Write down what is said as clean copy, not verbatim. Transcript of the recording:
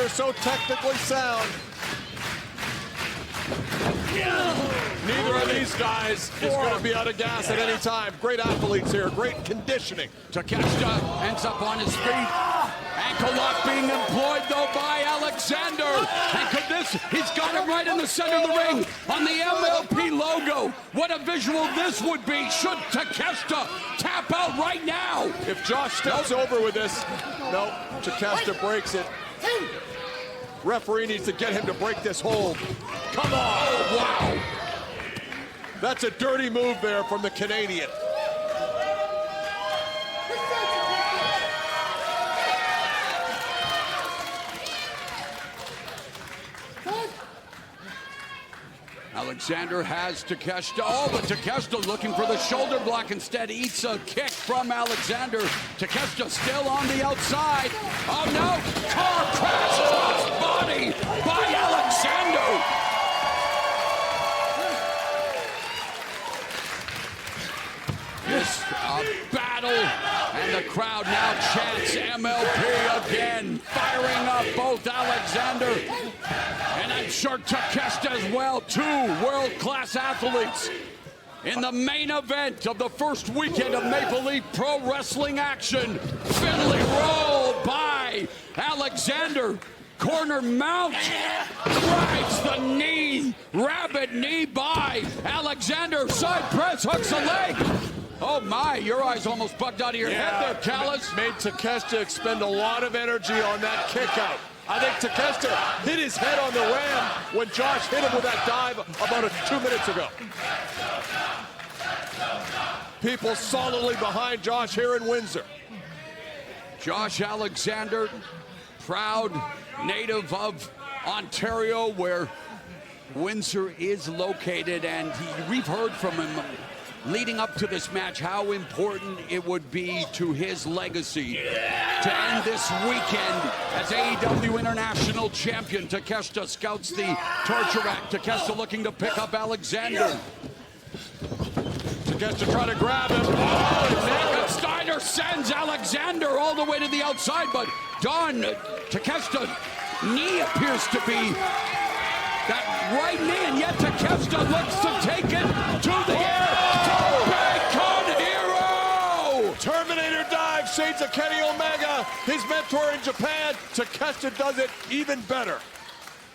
Alexander so technically sound. Neither of these guys is going to be out of gas at any time. Great athletes here, great conditioning. Takeshita ends up on his feet. Ankle lock being employed, though, by Alexander. And could this, he's got him right in the center of the ring on the MLP logo. What a visual this would be should Takeshita tap out right now. If Josh steps over with this, no, Takeshita breaks it. Referee needs to get him to break this hold. Come on. Oh, wow. That's a dirty move there from the Canadian. Alexander has Takeshita. Oh, but Takeshita looking for the shoulder block. Instead, eats a kick from Alexander. Takeshita still on the outside. Oh, no. Car crash cross body by Alexander. It's a battle, and the crowd now chants MLP again, firing up both Alexander and I'm sure Takeshita as well. Two world-class athletes in the main event of the first weekend of Maple Leaf Pro Wrestling action. Finley roll by Alexander. Corner mount, drives the knee, rabbit knee by Alexander. Side press, hooks a leg. Oh my, your eyes almost bugged out of your head there, Callis. Made Takeshita expend a lot of energy on that kick out. I think Takeshita hit his head on the ram when Josh hit him with that dive about 2 minutes ago. People solidly behind Josh here in Windsor. Josh Alexander, proud native of Ontario, where Windsor is located, and we've heard from him leading up to this match how important it would be to his legacy to end this weekend as AEW International Champion. Takeshita scouts the torture rack. Takeshita looking to pick up Alexander. Takeshita trying to grab him. Oh, Steiner sends Alexander all the way to the outside, but Takeshita knee appears to be that right knee, and yet Takeshita looks to take it to the air. Terminator dive, shades of Kenny Omega, his mentor in Japan. Takeshita does it even better.